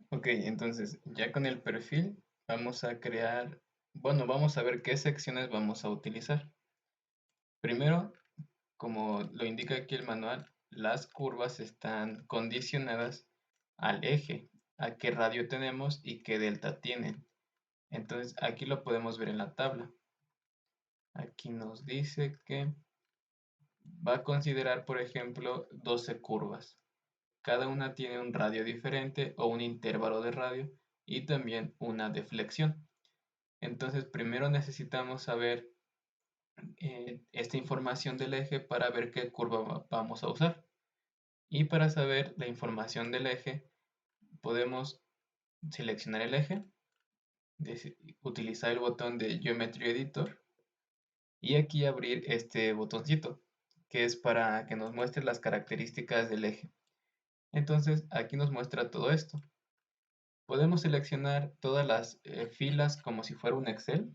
Ok, entonces ya con el perfil vamos a crear, bueno, vamos a ver qué secciones vamos a utilizar. Primero, como lo indica aquí el manual, las curvas están condicionadas al eje, a qué radio tenemos y qué delta tienen. Entonces aquí lo podemos ver en la tabla. Aquí nos dice que va a considerar, por ejemplo, 12 curvas. Cada una tiene un radio diferente o un intervalo de radio y también una deflexión. Entonces, primero necesitamos saber esta información del eje para ver qué curva vamos a usar. Y para saber la información del eje, podemos seleccionar el eje, utilizar el botón de Geometry Editor y aquí abrir este botoncito, que es para que nos muestre las características del eje. Entonces, aquí nos muestra todo esto. Podemos seleccionar todas las filas como si fuera un Excel.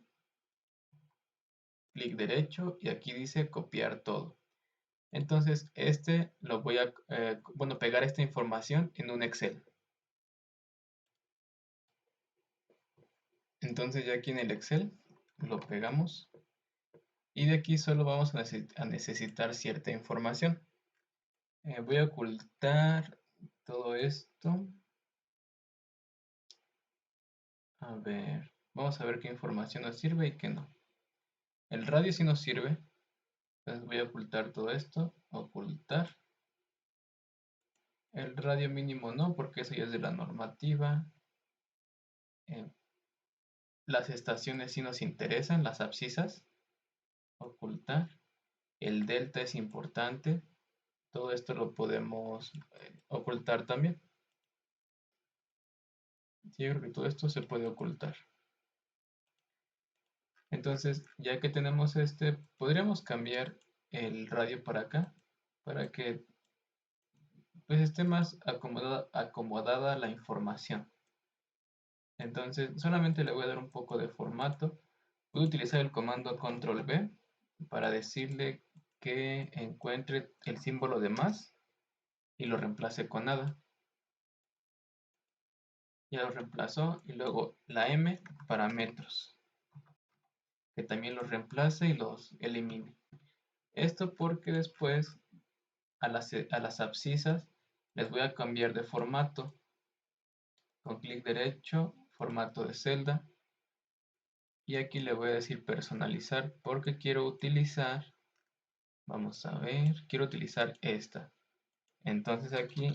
Clic derecho y aquí dice copiar todo. Entonces, lo voy a, pegar esta información en un Excel. Entonces, ya aquí en el Excel lo pegamos y de aquí solo vamos a necesitar cierta información. Voy a ocultar todo esto. A ver, vamos a ver qué información nos sirve y qué no. El radio sí nos sirve. Entonces voy a ocultar todo esto. Ocultar. El radio mínimo no, porque eso ya es de la normativa. Eh, las estaciones sí nos interesan, las abscisas. Ocultar. El delta es importante. Todo esto lo podemos ocultar también. Sí, yo creo que todo esto se puede ocultar. Entonces, ya que tenemos podríamos cambiar el radio para acá, para que pues esté más acomodada la información. Entonces, solamente le voy a dar un poco de formato. Voy a utilizar el comando control V para decirle que encuentre el símbolo de más y lo reemplace con nada. Ya lo reemplazó y luego la M para metros, que también los reemplace y los elimine. Esto porque después a las abscisas les voy a cambiar de formato. Con clic derecho, formato de celda. Y aquí le voy a decir personalizar porque quiero utilizar, vamos a ver, quiero utilizar esta. Entonces aquí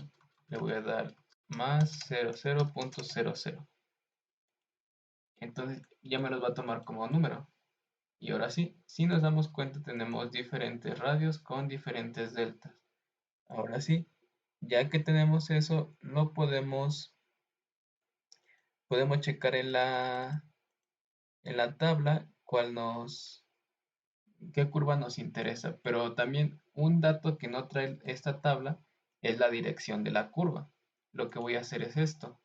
le voy a dar más 00.00. Entonces ya me los va a tomar como número. Y ahora sí, si nos damos cuenta tenemos diferentes radios con diferentes deltas. Ahora sí, ya que tenemos eso, lo podemos checar en la tabla qué curva nos interesa. Pero también un dato que no trae esta tabla es la dirección de la curva. Lo que voy a hacer es esto.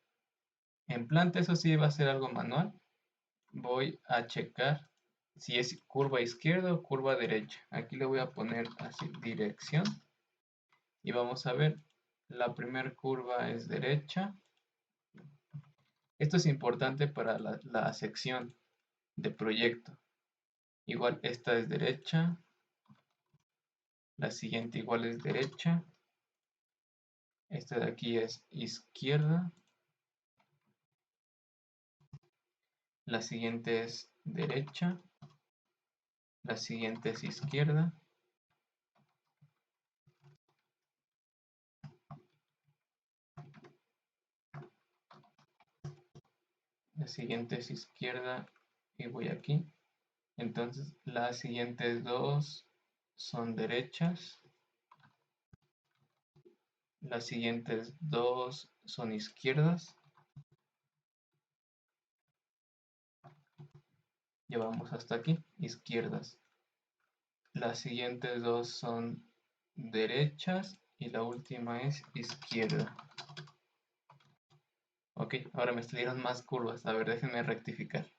En planta eso sí va a ser algo manual. Voy a checar si es curva izquierda o curva derecha. Aquí le voy a poner así dirección y vamos a ver. La primera curva es derecha. Esto es importante para la sección de proyecto. Igual esta es derecha. La siguiente igual es derecha. Esta de aquí es izquierda. La siguiente es derecha. La siguiente es izquierda. La siguiente es izquierda y voy aquí. Entonces las siguientes dos son derechas. Las siguientes dos son izquierdas. Ya vamos hasta aquí, izquierdas. Las siguientes dos son derechas y la última es izquierda. Ok, ahora me salieron más curvas. A ver, déjenme rectificar.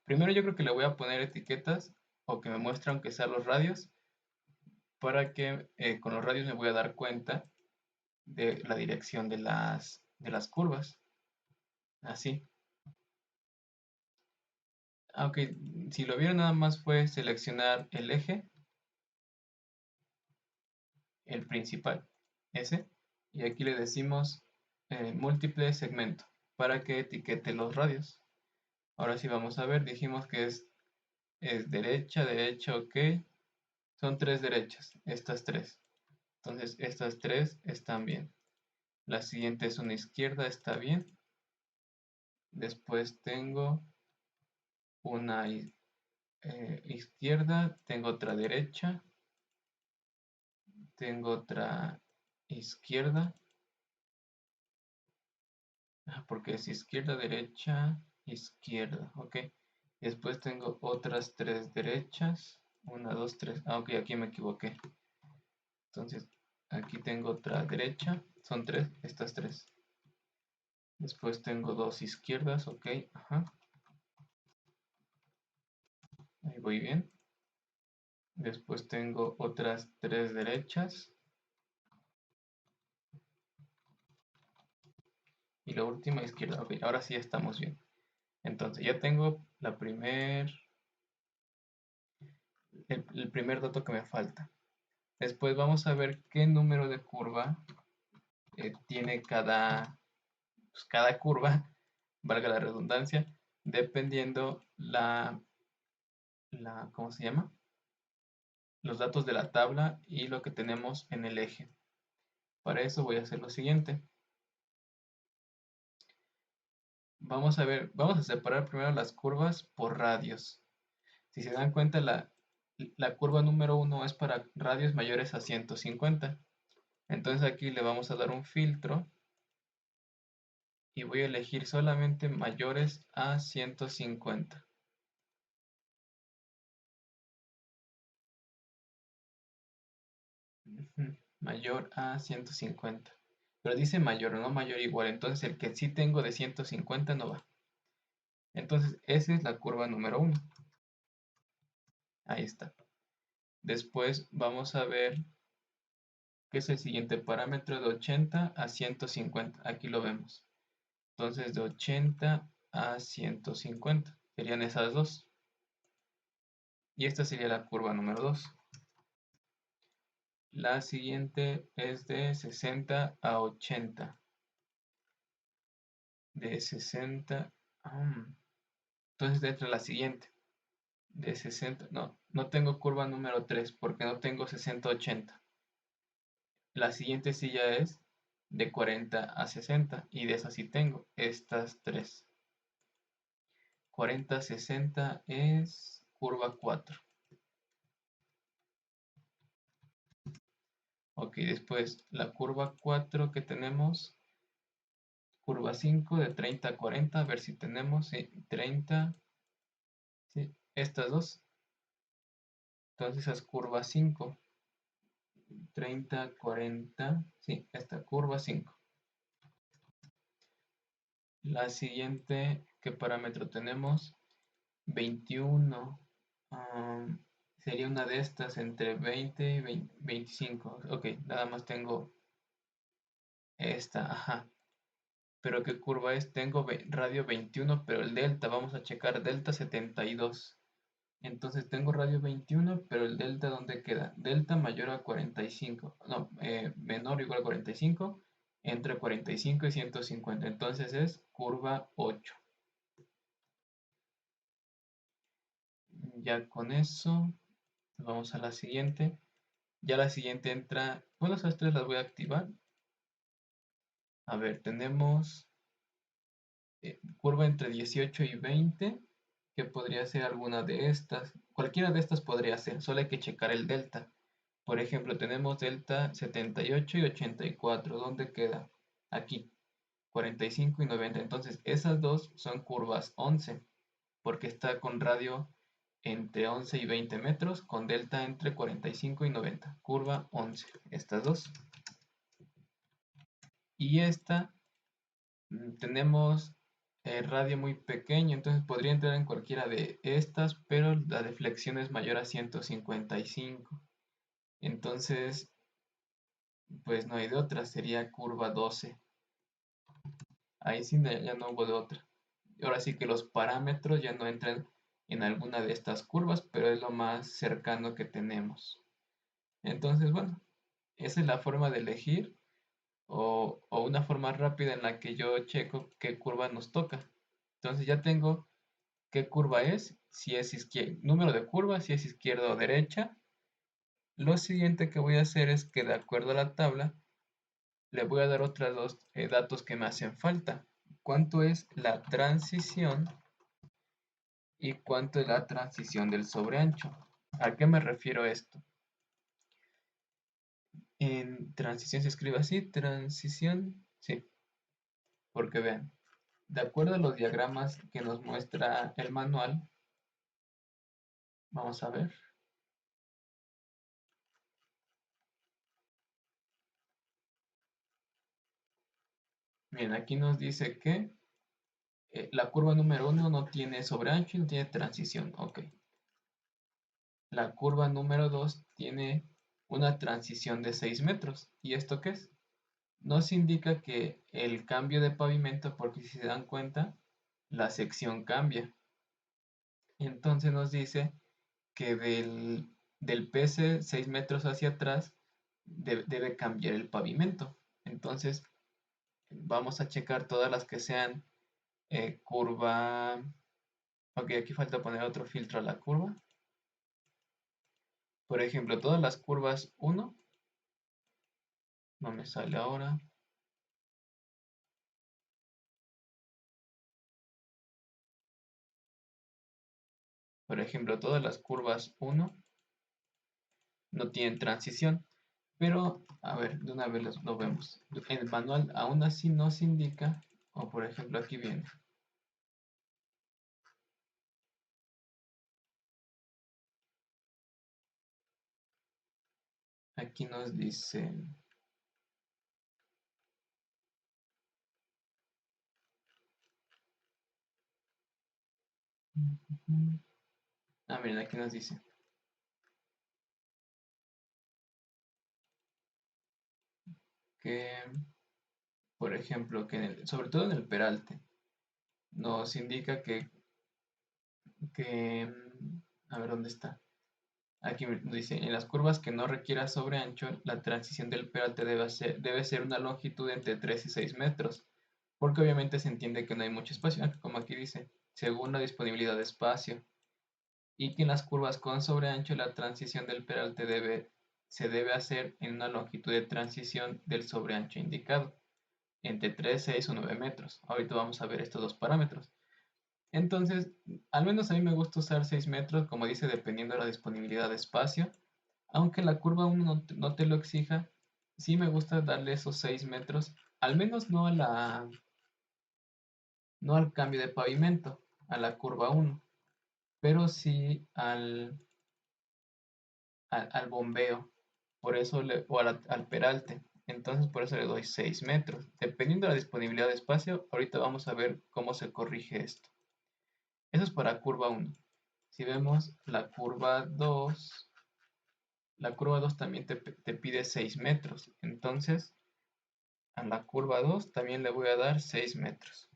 Primero yo creo que le voy a poner etiquetas o que me muestre aunque sea los radios para que con los radios me voy a dar cuenta de la dirección de las curvas. así. Aunque si lo vieron nada más fue seleccionar el eje, el principal, ese, y aquí le decimos múltiple segmento para que etiquete los radios. Ahora sí vamos a ver, dijimos que es derecha, derecha, ok. Son tres derechas, estas tres. Entonces estas tres están bien. La siguiente es una izquierda, está bien. Después tengo una izquierda, tengo otra derecha, tengo otra izquierda, porque es izquierda, derecha, izquierda, ok. Después tengo otras tres derechas, una, dos, tres, ok, aquí me equivoqué. Entonces aquí tengo otra derecha, son tres, estas tres. Después tengo dos izquierdas, ok, ajá, ahí voy bien. Después tengo otras tres derechas. Y la última izquierda. Ok, ahora sí estamos bien. Entonces ya tengo el primer dato que me falta. Después vamos a ver qué número de curva tiene cada curva, valga la redundancia, dependiendo ¿cómo se llama? Los datos de la tabla y lo que tenemos en el eje. Para eso voy a hacer lo siguiente. Vamos a separar primero las curvas por radios. Si se dan cuenta, la curva número 1 es para radios mayores a 150. Entonces aquí le vamos a dar un filtro y voy a elegir solamente mayores a 150. Mayor a 150. Pero dice mayor, no mayor igual. Entonces el que sí tengo de 150 no va. Entonces esa es la curva número 1. Ahí está. Después vamos a ver qué es el siguiente parámetro de 80 a 150. Aquí lo vemos. Entonces de 80 a 150 serían esas dos. Y esta sería la curva número 2. La siguiente es de 60 a 80. De 60 a... entonces entra la siguiente. De 60, no tengo curva número 3 porque no tengo 60 a 80. La siguiente sí ya es de 40 a 60 y de esas sí tengo estas tres. 40 a 60 es curva 4. Ok, después la curva 4 que tenemos, curva 5 de 30 a 40, a ver si tenemos, sí, 30, sí, estas dos. Entonces es curva 5, 30, 40, sí, esta curva 5. La siguiente, ¿qué parámetro tenemos? 21. Sería una de estas entre 20 y 25. Ok, nada más tengo esta, ajá. Pero ¿qué curva es? Tengo radio 21, pero el delta, vamos a checar delta 72. Entonces tengo radio 21, pero el delta ¿dónde queda? Delta mayor a 45, no, menor o igual a 45, entre 45 y 150. Entonces es curva 8. Ya con eso, vamos a la siguiente. Ya la siguiente entra, bueno, esas tres las voy a activar. A ver, tenemos curva entre 18 y 20, que podría ser alguna de estas. Cualquiera de estas podría ser, solo hay que checar el delta. Por ejemplo, tenemos delta 78 y 84. ¿Dónde queda? Aquí, 45 y 90. Entonces, esas dos son curvas 11, porque está con radio entre 11 y 20 metros, con delta entre 45 y 90. Curva 11, estas dos. Y esta tenemos radio muy pequeño, entonces podría entrar en cualquiera de estas, pero la deflexión es mayor a 155. Entonces, pues no hay de otra, sería curva 12. Ahí sí ya no hubo de otra. Ahora sí que los parámetros ya no entran en alguna de estas curvas, pero es lo más cercano que tenemos. Entonces, bueno, esa es la forma de elegir o una forma rápida en la que yo checo qué curva nos toca. Entonces ya tengo qué curva es, si es número de curvas, si es izquierda o derecha. Lo siguiente que voy a hacer es que de acuerdo a la tabla, le voy a dar otros dos datos que me hacen falta. ¿Cuánto es la transición y cuánto es la transición del sobreancho? ¿A qué me refiero esto? En transición se escribe así, transición, sí, porque vean, de acuerdo a los diagramas que nos muestra el manual, vamos a ver. Bien, aquí nos dice que la curva número 1 no tiene sobreancho y no tiene transición. Ok. La curva número 2 tiene una transición de 6 metros. ¿Y esto qué es? Nos indica que el cambio de pavimento, porque si se dan cuenta, la sección cambia. Entonces nos dice que del PC 6 metros hacia atrás debe cambiar el pavimento. Entonces vamos a checar todas las que sean curva. Ok, aquí falta poner otro filtro a la curva. Por ejemplo, todas las curvas 1, no me sale ahora. Por ejemplo, todas las curvas 1 no tienen transición. Pero, a ver, de una vez lo vemos. El manual aún así nos indica, o por ejemplo aquí viene. Aquí nos dice, miren, aquí nos dice que, por ejemplo, que sobre todo en el peralte, nos indica a ver dónde está. Aquí nos dice, en las curvas que no requiera sobreancho, la transición del peralte debe ser una longitud entre 3 y 6 metros, porque obviamente se entiende que no hay mucho espacio, como aquí dice, según la disponibilidad de espacio, y que en las curvas con sobreancho la transición del peralte se debe hacer en una longitud de transición del sobreancho indicado, entre 3, 6 o 9 metros. Ahorita vamos a ver estos dos parámetros. Entonces, al menos a mí me gusta usar 6 metros, como dice, dependiendo de la disponibilidad de espacio. Aunque la curva 1 no te lo exija, sí me gusta darle esos 6 metros, al menos no al cambio de pavimento, a la curva 1, pero sí al bombeo, por eso o al peralte. Entonces por eso le doy 6 metros. Dependiendo de la disponibilidad de espacio, ahorita vamos a ver cómo se corrige esto. Eso es para curva 1. Si vemos la curva 2 también te pide 6 metros. Entonces a la curva 2 también le voy a dar 6 metros.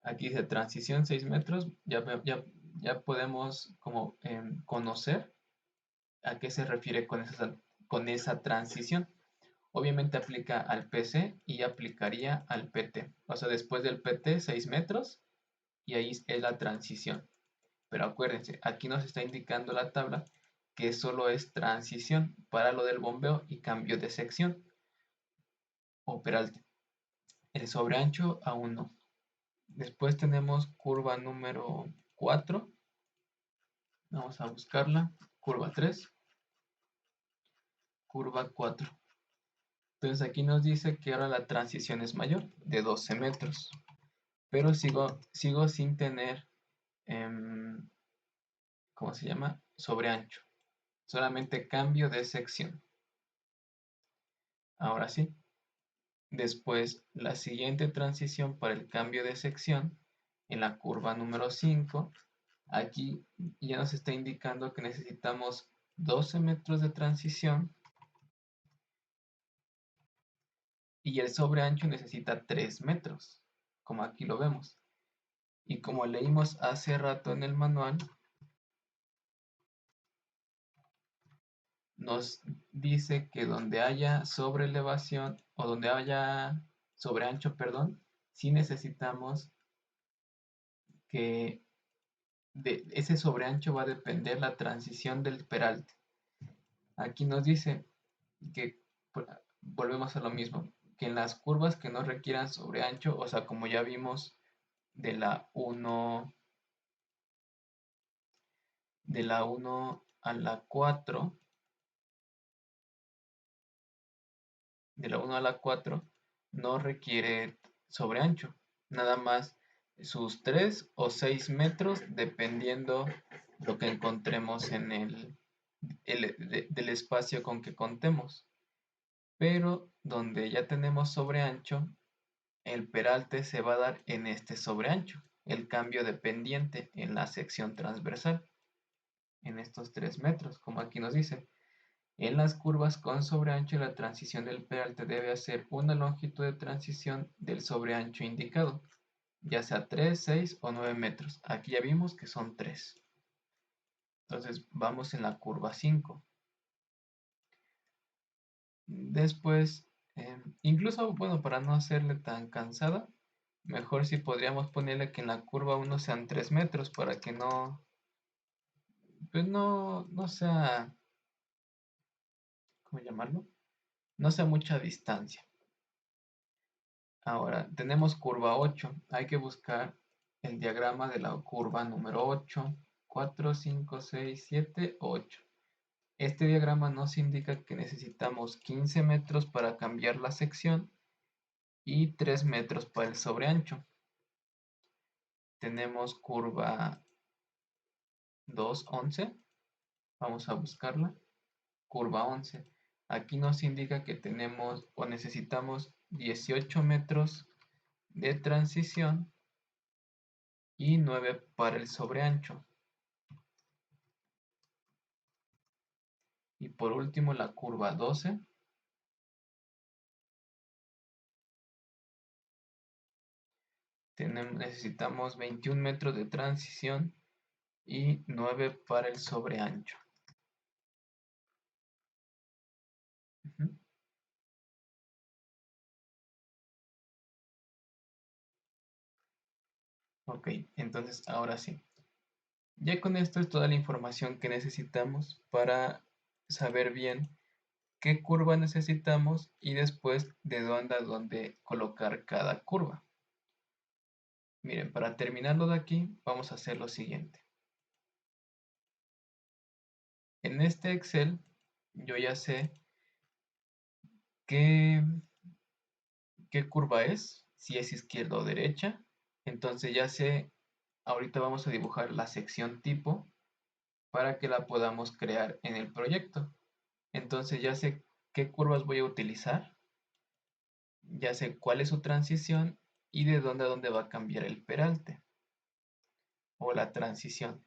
Aquí dice transición 6 metros. Ya podemos como conocer a qué se refiere con esa transición. Obviamente aplica al PC y aplicaría al PT. O sea, después del PT 6 metros y ahí es la transición. Pero acuérdense, aquí nos está indicando la tabla que solo es transición para lo del bombeo y cambio de sección o peralte. El sobreancho aún no. Después tenemos curva número 4. Vamos a buscarla. Curva 3, curva 4. Entonces aquí nos dice que ahora la transición es mayor, de 12 metros. Pero sigo sin tener, ¿cómo se llama? Sobreancho. Solamente cambio de sección. Ahora sí. Después, la siguiente transición para el cambio de sección, en la curva número 5, aquí ya nos está indicando que necesitamos 12 metros de transición y el sobreancho necesita 3 metros, como aquí lo vemos. Y como leímos hace rato en el manual, nos dice que donde haya sobreelevación o donde haya sobreancho, perdón, sí necesitamos que de ese sobreancho va a depender la transición del peralte. Aquí nos dice que volvemos a lo mismo, que en las curvas que no requieran sobreancho, o sea, como ya vimos de la 1 a la 4, de la 1 a la 4 no requiere sobreancho, nada más sus 3 o 6 metros dependiendo lo que encontremos en del espacio con que contemos. Pero donde ya tenemos sobreancho, el peralte se va a dar en este sobreancho, el cambio de pendiente en la sección transversal, en estos 3 metros, como aquí nos dice. En las curvas con sobreancho, la transición del peralte debe hacer una longitud de transición del sobreancho indicado, ya sea 3, 6 o 9 metros. Aquí ya vimos que son 3. Entonces vamos en la curva 5. Después, incluso, bueno, para no hacerle tan cansada, mejor si podríamos ponerle que en la curva 1 sean 3 metros para que no, pues no sea, ¿cómo llamarlo? No sea mucha distancia. Ahora, tenemos curva 8. Hay que buscar el diagrama de la curva número 8. 4, 5, 6, 7, 8. Este diagrama nos indica que necesitamos 15 metros para cambiar la sección y 3 metros para el sobreancho. Tenemos curva 2, 11. Vamos a buscarla. Curva 11. Aquí nos indica que tenemos o necesitamos 18 metros de transición y 9 para el sobreancho. Y por último la curva 12. Necesitamos 21 metros de transición y 9 para el sobreancho. Ujú. Ok, entonces ahora sí. Ya con esto es toda la información que necesitamos para saber bien qué curva necesitamos y después de dónde a dónde colocar cada curva. Miren, para terminarlo de aquí, vamos a hacer lo siguiente. En este Excel, yo ya sé qué, qué curva es, si es izquierda o derecha. Entonces ya sé, ahorita vamos a dibujar la sección tipo para que la podamos crear en el proyecto. Entonces ya sé qué curvas voy a utilizar, ya sé cuál es su transición y de dónde a dónde va a cambiar el peralte o la transición.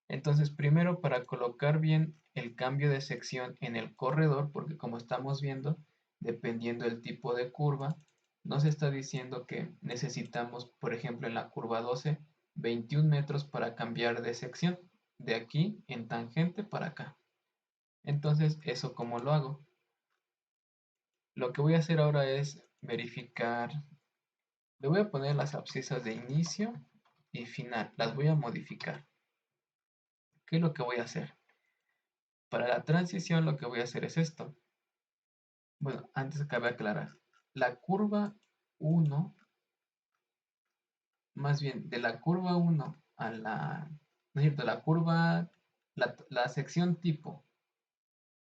Entonces, primero para colocar bien el cambio de sección en el corredor, porque como estamos viendo, dependiendo del tipo de curva, nos está diciendo que necesitamos, por ejemplo, en la curva 12, 21 metros para cambiar de sección, de aquí en tangente para acá. Entonces, ¿eso cómo lo hago? Lo que voy a hacer ahora es verificar, le voy a poner las abscisas de inicio y final, las voy a modificar. ¿Qué es lo que voy a hacer? Para la transición lo que voy a hacer es esto. Bueno, antes cabe aclarar. La curva 1, más bien de la curva 1 a la, no es cierto, la curva, la sección tipo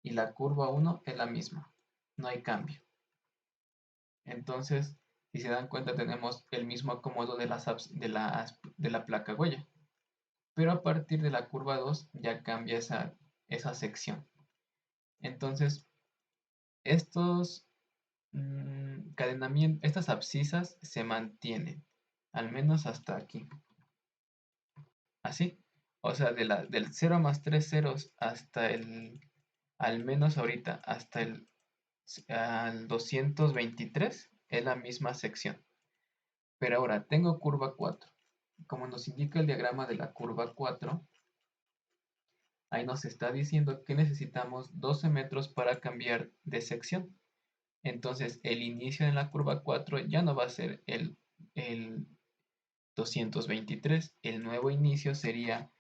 y la curva 1 es la misma. No hay cambio. Entonces, si se dan cuenta, tenemos el mismo acomodo de la placa huella. Pero a partir de la curva 2 ya cambia esa sección. Entonces, estos estas abscisas se mantienen, al menos hasta aquí. Así. O sea, del 0 más 3 ceros hasta al menos ahorita, hasta el al 223 es la misma sección. Pero ahora tengo curva 4. Como nos indica el diagrama de la curva 4, ahí nos está diciendo que necesitamos 12 metros para cambiar de sección. Entonces el inicio en la curva 4 ya no va a ser el 223. El nuevo inicio sería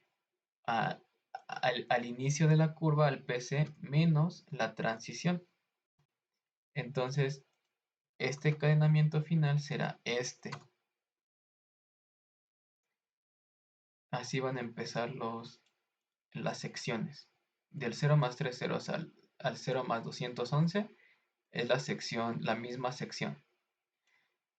al inicio de la curva, al PC, menos la transición. Entonces este encadenamiento final será este. Así van a empezar las secciones. Del 0 más 3 ceros al 0 más 211 es la misma sección.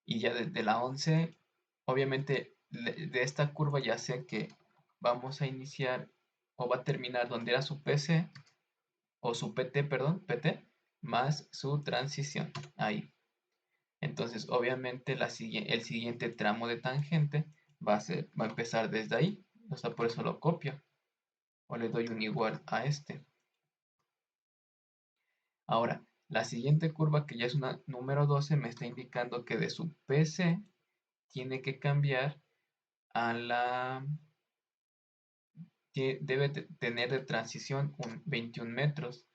Y ya de la 11, obviamente de esta curva ya sé que vamos a iniciar o va a terminar donde era su PC, o su PT, perdón, PT, más su transición, ahí. Entonces, obviamente el siguiente tramo de tangente va a empezar desde ahí, o sea, por eso lo copio, o le doy un igual a este. Ahora, la siguiente curva, que ya es una número 12, me está indicando que de su PC tiene que cambiar a debe tener de transición 21 metros.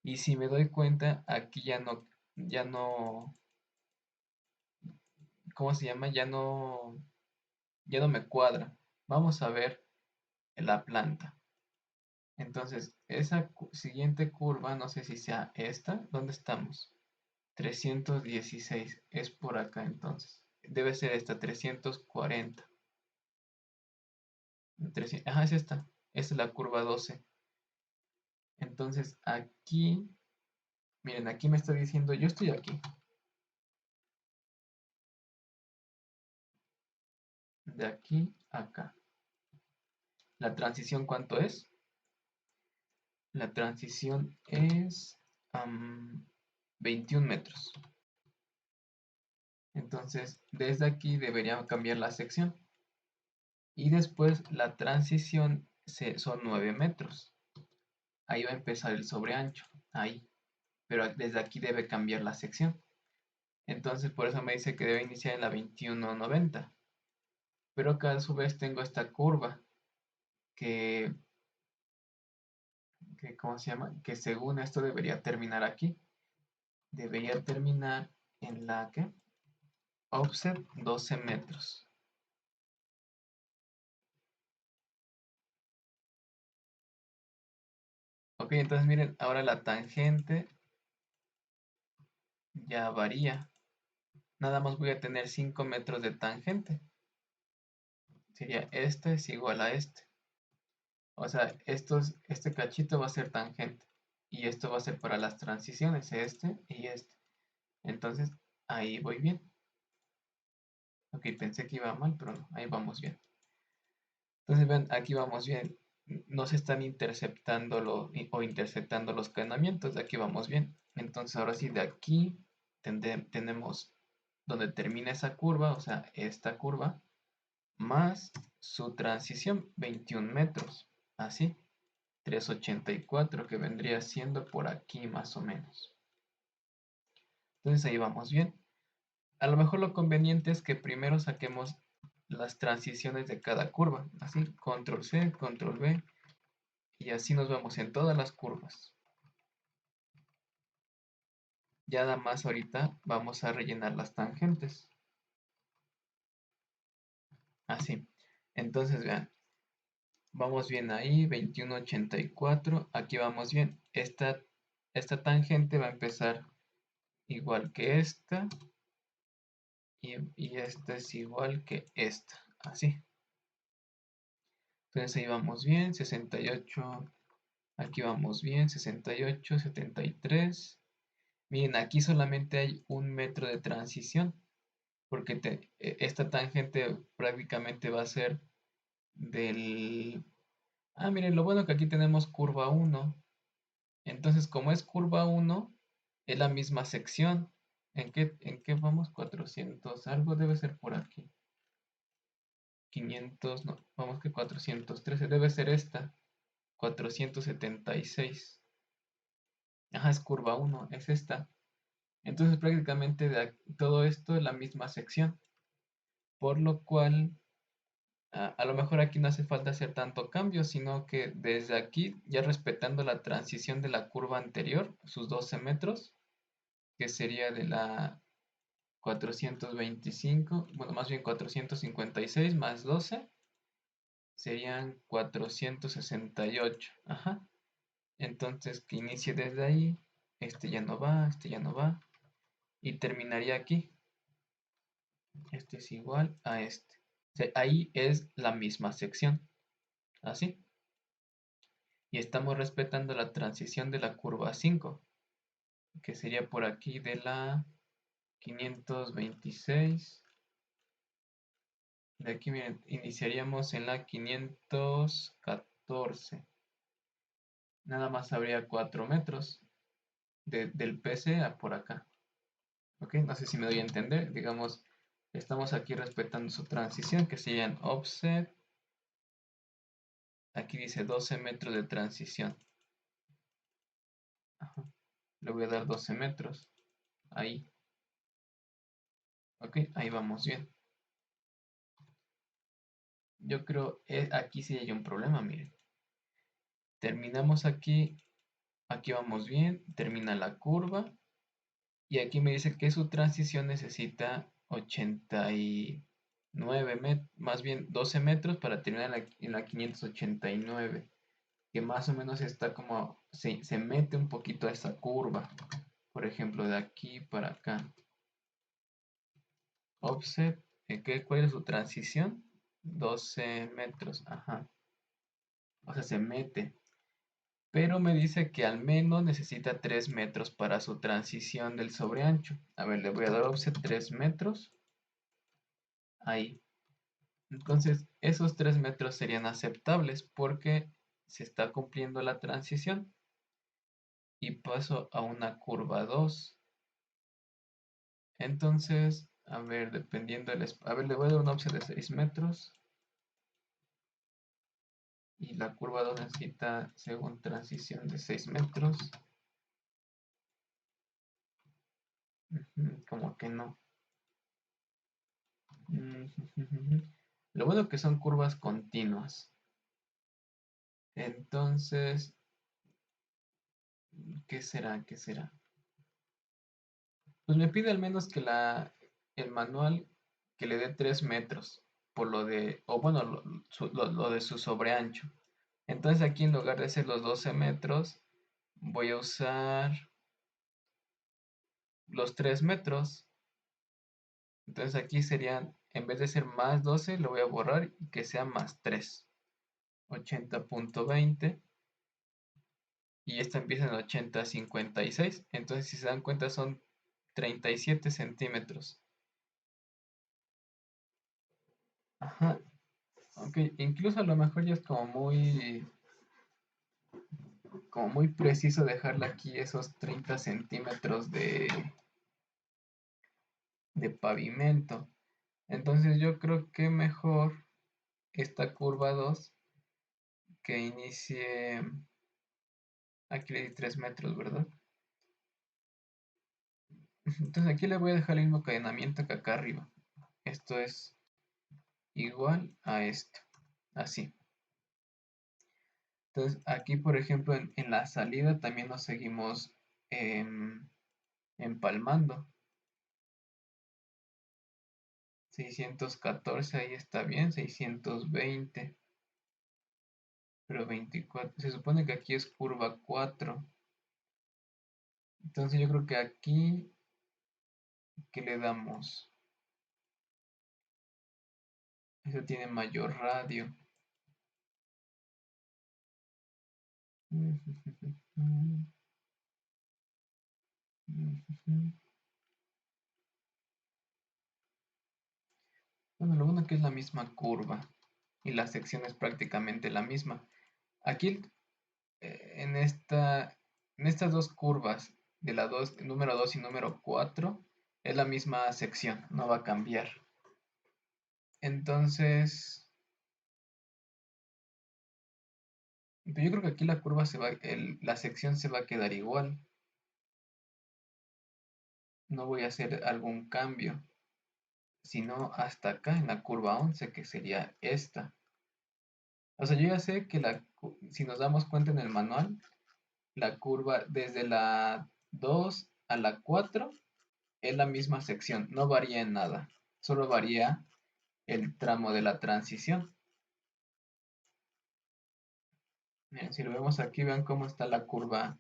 Y si me doy cuenta, aquí ya no, ¿cómo se llama? Ya no me cuadra. Vamos a ver la planta. Entonces, esa siguiente curva, no sé si sea esta. ¿Dónde estamos? 316. Es por acá entonces. Debe ser esta, 340. Ajá, es esta. Esta es la curva 12. Entonces, aquí, miren, aquí me está diciendo, yo estoy aquí. De aquí a acá. ¿La transición cuánto es? La transición es 21 metros. Entonces, desde aquí debería cambiar la sección. Y después la transición son 9 metros. Ahí va a empezar el sobreancho. Ahí. Pero desde aquí debe cambiar la sección. Entonces, por eso me dice que debe iniciar en la 2190. Pero acá a su vez tengo esta curva que, ¿cómo se llama? Que según esto debería terminar aquí. Debería terminar en la que offset 12 metros. Ok, entonces miren, ahora la tangente ya varía. Nada más voy a tener 5 metros de tangente. Sería este es igual a este. O sea, este cachito va a ser tangente. Y esto va a ser para las transiciones, este y este. Entonces, ahí voy bien. Ok, pensé que iba mal, pero no, ahí vamos bien. Entonces, ven, aquí vamos bien. No se están interceptando o interceptando los cadenamientos. De aquí vamos bien. Entonces, ahora sí, de aquí tenemos donde termina esa curva, o sea, esta curva, más su transición, 21 metros. Así, 384 que vendría siendo por aquí más o menos. Entonces ahí vamos bien. A lo mejor lo conveniente es que primero saquemos las transiciones de cada curva. Así, control C, control V. Y así nos vamos en todas las curvas. Ya nada más ahorita vamos a rellenar las tangentes. Así. Entonces vean, vamos bien ahí, 2184. Aquí vamos bien. Esta tangente va a empezar igual que esta. Y esta es igual que esta. Así. Entonces ahí vamos bien. 68. Aquí vamos bien. 68, 73. Miren, aquí solamente hay 1 metro de transición. Porque esta tangente prácticamente va a ser del... Ah, miren, lo bueno que aquí tenemos curva 1. Entonces, como es curva 1, es la misma sección. ¿En qué vamos? 400, algo debe ser por aquí. 500, no, vamos que 413, debe ser esta. 476. Ajá, es curva 1, es esta. Entonces prácticamente todo esto es la misma sección, por lo cual a lo mejor aquí no hace falta hacer tanto cambio, sino que desde aquí, ya respetando la transición de la curva anterior, sus 12 metros, que sería de la 425, bueno, más bien 456 más 12, serían 468. Ajá. Entonces que inicie desde ahí, este ya no va, este ya no va, y terminaría aquí. Este es igual a este. O sea, ahí es la misma sección, así. Y estamos respetando la transición de la curva 5, que sería por aquí de la 526. De aquí, miren, iniciaríamos en la 514. Nada más habría 4 metros del PC a por acá. ¿Ok? No sé si me doy a entender. Digamos, estamos aquí respetando su transición, que serían offset. Aquí dice 12 metros de transición. Ajá. Le voy a dar 12 metros. Ahí. Ok, ahí vamos bien. Yo creo aquí sí hay un problema, miren. Terminamos aquí. Aquí vamos bien. Termina la curva. Y aquí me dice que su transición necesita 89 metros, más bien 12 metros para terminar en la 589, que más o menos está como, se mete un poquito a esa curva, por ejemplo, de aquí para acá. Offset, ¿cuál es su transición? 12 metros, ajá. O sea, se mete. Pero me dice que al menos necesita 3 metros para su transición del sobreancho. A ver, le voy a dar offset 3 metros. Ahí. Entonces, esos 3 metros serían aceptables porque se está cumpliendo la transición. Y paso a una curva 2. Entonces, a ver, dependiendo del... A ver, le voy a dar un offset de 6 metros. Y la curva 2 necesita, según transición, de 6 metros. Como que no. Lo bueno que son curvas continuas. Entonces, ¿qué será? ¿Qué será? Pues me pide al menos que el manual que le dé 3 metros por lo de, o bueno, lo de su sobreancho. Entonces aquí en lugar de hacer los 12 metros, voy a usar los 3 metros. Entonces aquí serían, en vez de ser más 12, lo voy a borrar y que sea más 3. 80.20. Y esta empieza en 80.56. Entonces si se dan cuenta son 37 centímetros. Ajá. Ok, incluso a lo mejor ya es como muy preciso dejarle aquí esos 30 centímetros de pavimento. Entonces yo creo que mejor esta curva 2 que inicie, aquí le di 3 metros, ¿verdad? Entonces aquí le voy a dejar el mismo cadenamiento que acá arriba. Esto es igual a esto, así. Entonces aquí, por ejemplo, en la salida también nos seguimos empalmando. 614 ahí está bien, 620, pero 24. Se supone que aquí es curva 4. Entonces yo creo que aquí, ¿qué le damos? Eso tiene mayor radio. Bueno, lo bueno que es la misma curva y la sección es prácticamente la misma. Aquí en estas dos curvas de la número 2 y número 4 es la misma sección, no va a cambiar. Entonces, yo creo que aquí la curva la sección se va a quedar igual. no voy a hacer algún cambio, sino hasta acá en la curva 11, que sería esta. O sea, yo ya sé que si nos damos cuenta en el manual, la curva desde la 2 a la 4 es la misma sección, no varía en nada, solo varía el tramo de la transición. Miren, si lo vemos aquí, vean cómo está la curva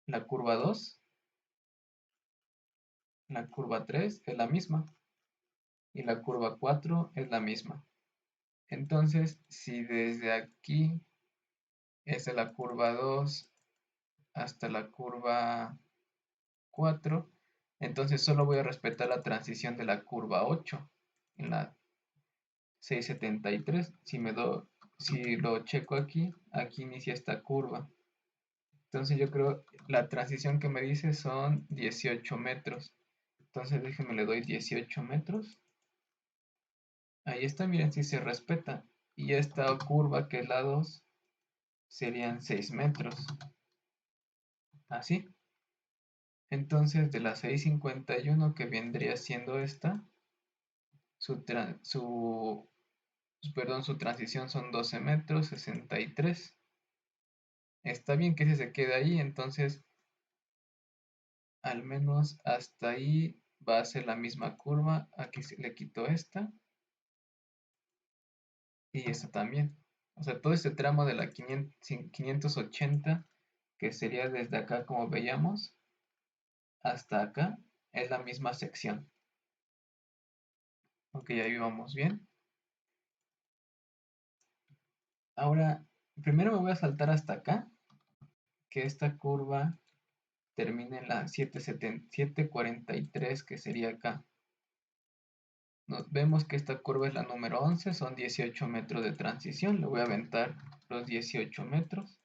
2, la curva 3 es la misma y la curva 4 es la misma. Entonces, si desde aquí es de la curva 2 hasta la curva 4, entonces solo voy a respetar la transición de la curva 8 en la 673. Si lo checo aquí, aquí inicia esta curva. Entonces yo creo la transición que me dice son 18 metros. Entonces déjenme, le doy 18 metros. Ahí está, miren, si se respeta. Y esta curva que es la 2 serían 6 metros. Así. Entonces de la 651 que vendría siendo esta, su transición son 12 metros, 63. Está bien que ese se quede ahí, entonces al menos hasta ahí va a ser la misma curva. Aquí se le quito esta y esta también. O sea, todo este tramo de la 580, que sería desde acá como veíamos, hasta acá, es la misma sección. Ok, ahí vamos bien. Ahora, primero me voy a saltar hasta acá, que esta curva termine en la 743, que sería acá. Vemos que esta curva es la número 11, son 18 metros de transición. Le voy a aventar los 18 metros.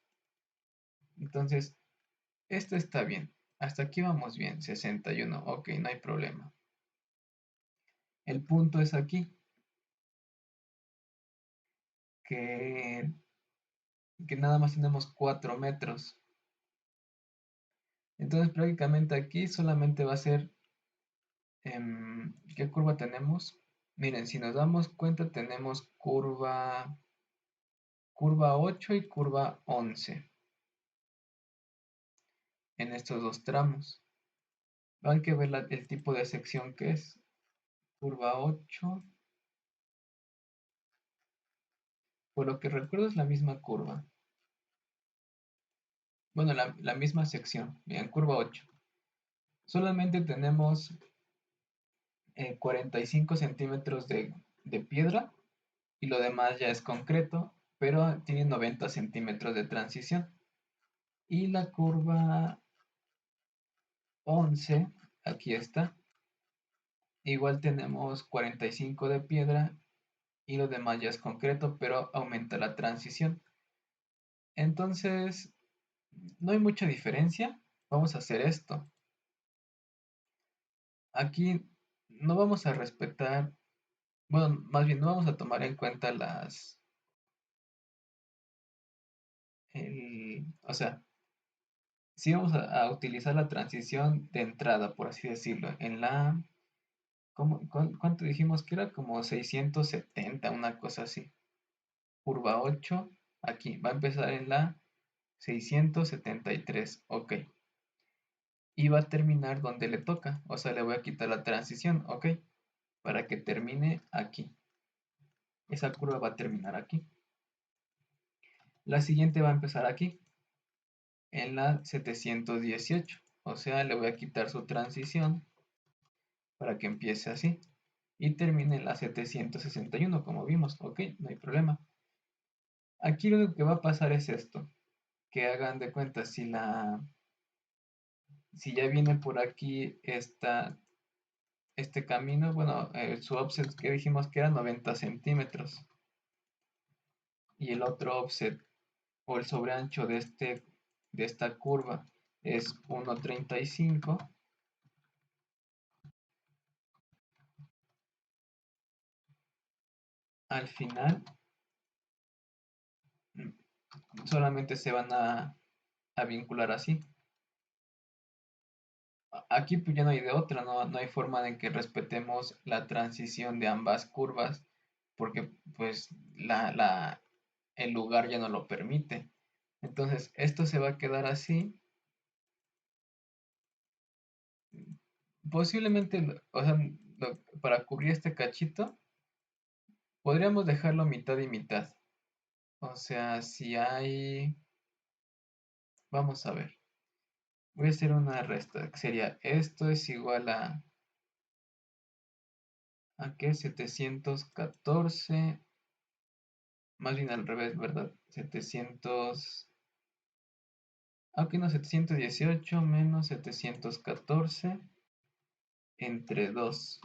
Entonces, esto está bien. Hasta aquí vamos bien, 61. Ok, no hay problema. El punto es aquí, que, que nada más tenemos 4 metros. Entonces, prácticamente aquí solamente va a ser... ¿qué curva tenemos? Miren, si nos damos cuenta, tenemos curva 8 y curva 11 en estos dos tramos. Hay que ver el tipo de sección que es. Curva 8, por lo que recuerdo es la misma curva. Bueno, la misma sección. Bien, curva 8. Solamente tenemos 45 centímetros de piedra y lo demás ya es concreto, pero tiene 90 centímetros de transición. Y la curva 11, aquí está. Igual tenemos 45 de piedra y lo demás ya es concreto, pero aumenta la transición. Entonces, no hay mucha diferencia. Vamos a hacer esto. Aquí no vamos a respetar, bueno, más bien no vamos a tomar en cuenta o sea, sí vamos a utilizar la transición de entrada, por así decirlo, en la, ¿cuánto dijimos que era? Como 670, una cosa así. Curva 8, aquí, va a empezar en la 673, ok. Y va a terminar donde le toca, o sea, le voy a quitar la transición, ok, para que termine aquí. Esa curva va a terminar aquí. La siguiente va a empezar aquí, en la 718, o sea, le voy a quitar su transición para que empiece así y termine en la 761, como vimos, ok, no hay problema. Aquí lo único que va a pasar es esto, que hagan de cuenta si ya viene por aquí este camino, bueno, su offset que dijimos que era 90 centímetros y el otro offset o el sobreancho de esta curva es 1,35. Al final solamente se van a vincular así. Aquí pues ya no hay de otra, no hay forma de que respetemos la transición de ambas curvas, porque pues el lugar ya no lo permite. Entonces, esto se va a quedar así. Posiblemente, o sea, para cubrir este cachito, podríamos dejarlo mitad y mitad. O sea, si hay... Vamos a ver. Voy a hacer una resta, que sería esto es igual ¿a qué? 714, más bien al revés, ¿verdad? 700, aunque no, 718 menos 714 entre 2.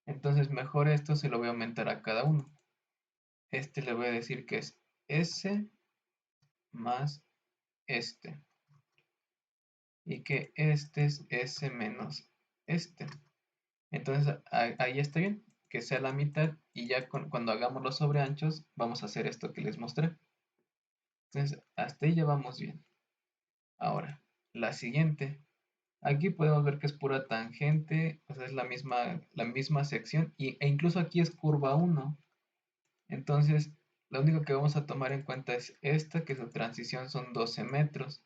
Entonces mejor esto se lo voy a aumentar a cada uno. Este le voy a decir que es S más este. Y que este es S menos este. Entonces ahí está bien, que sea la mitad y ya cuando hagamos los sobreanchos vamos a hacer esto que les mostré. Entonces hasta ahí ya vamos bien. Ahora, la siguiente. Aquí podemos ver que es pura tangente, o sea, es la misma sección e incluso aquí es curva 1. Entonces, lo único que vamos a tomar en cuenta es esta, que su transición son 12 metros.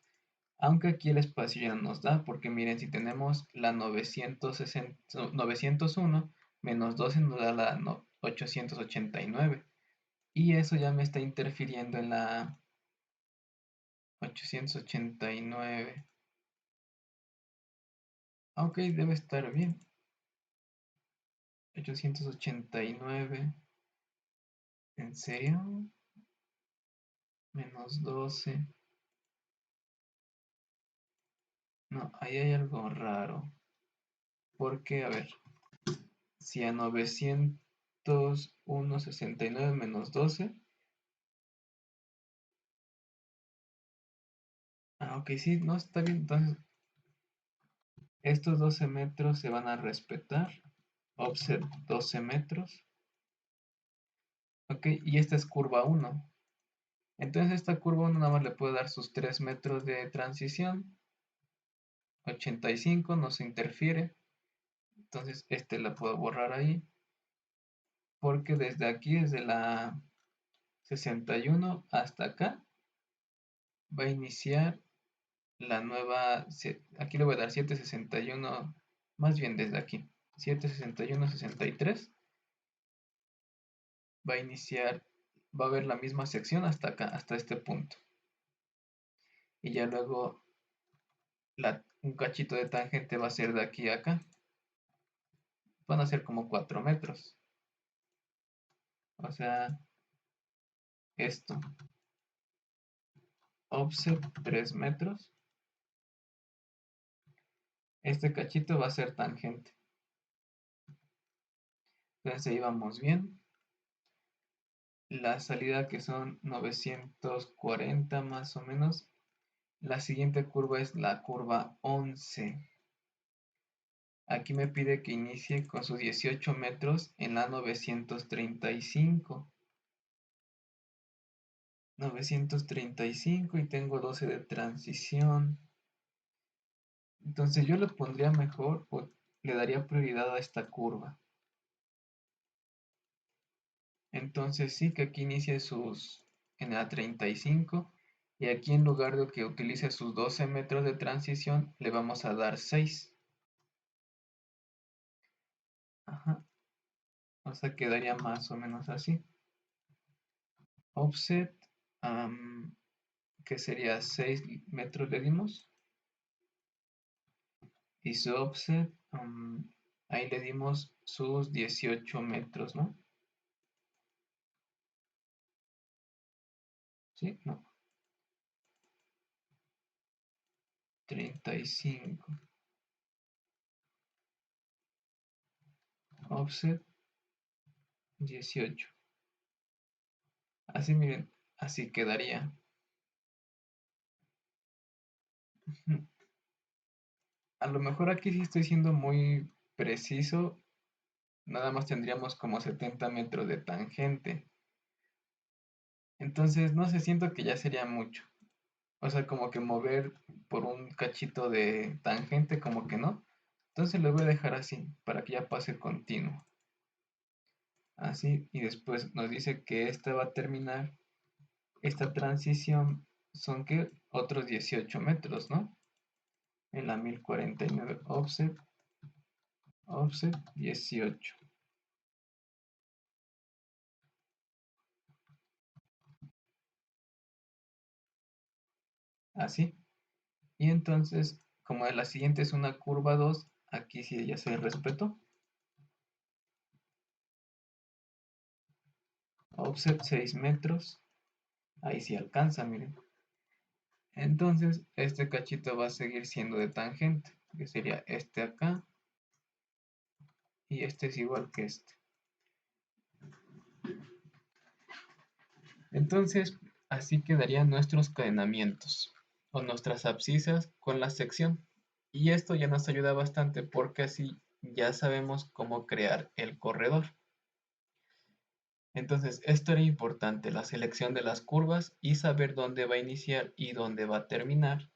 Aunque aquí el espacio ya no nos da, porque miren, si tenemos la 901 menos 12 nos da la 889. Y eso ya me está interfiriendo en la 889. Ok, debe estar bien. 889. ¿En serio? Menos 12. No, ahí hay algo raro. Porque, a ver, si a 901,69 menos 12. Ah, ok, sí, no, está bien. Entonces, estos 12 metros se van a respetar. Offset 12 metros. Ok, y esta es curva 1. Entonces, esta curva 1 nada más le puedo dar sus 3 metros de transición. 85 no se interfiere. Entonces, este la puedo borrar ahí. Porque desde aquí, desde la 61 hasta acá, va a iniciar la nueva, aquí le voy a dar 761, más bien desde aquí, 761,63, va a iniciar, va a haber la misma sección hasta acá, hasta este punto. Y ya luego un cachito de tangente va a ser de aquí a acá. Van a ser como 4 metros. O sea, esto, offset 3 metros. Este cachito va a ser tangente. Entonces ahí vamos bien. La salida que son 940 más o menos. La siguiente curva es la curva 11. Aquí me pide que inicie con sus 18 metros en la 935. 935 y tengo 12 de transición. Entonces yo le pondría mejor o le daría prioridad a esta curva. Entonces sí que aquí inicie en la 35 y aquí en lugar de que utilice sus 12 metros de transición le vamos a dar 6. Ajá. O sea, quedaría más o menos así. Offset, que sería 6 metros le dimos. Y su offset, ahí le dimos sus 18 metros, ¿no? Sí, no. 35. Offset, 18. Así, miren, así quedaría. A lo mejor aquí sí estoy siendo muy preciso. Nada más tendríamos como 70 metros de tangente. Entonces, no sé, siento que ya sería mucho. O sea, como que mover por un cachito de tangente, como que no. Entonces lo voy a dejar así, para que ya pase continuo. Así, y después nos dice que esta va a terminar, esta transición son que otros 18 metros, ¿no? En la 1049 offset 18. Así. Y entonces, como la siguiente es una curva 2, aquí sí ya se respetó. Offset 6 metros. Ahí sí alcanza, miren. Entonces, este cachito va a seguir siendo de tangente, que sería este acá, y este es igual que este. Entonces, así quedarían nuestros cadenamientos, o nuestras abscisas con la sección. Y esto ya nos ayuda bastante porque así ya sabemos cómo crear el corredor. Entonces, esto era importante, la selección de las curvas y saber dónde va a iniciar y dónde va a terminar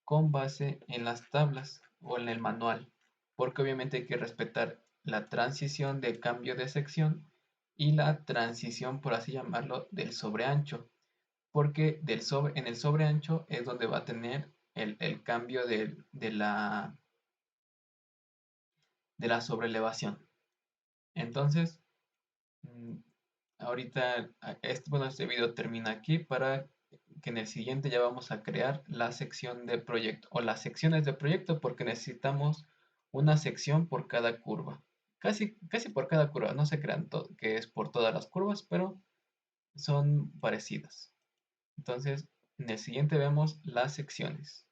con base en las tablas o en el manual, porque obviamente hay que respetar la transición de cambio de sección y la transición, por así llamarlo, del sobreancho, porque en el sobreancho es donde va a tener el cambio de la sobrelevación. Entonces, mm, ahorita, bueno, este video termina aquí para que en el siguiente ya vamos a crear la sección de proyecto o las secciones de proyecto porque necesitamos una sección por cada curva. Casi por cada curva, no se crean que es por todas las curvas, pero son parecidas. Entonces, en el siguiente vemos las secciones.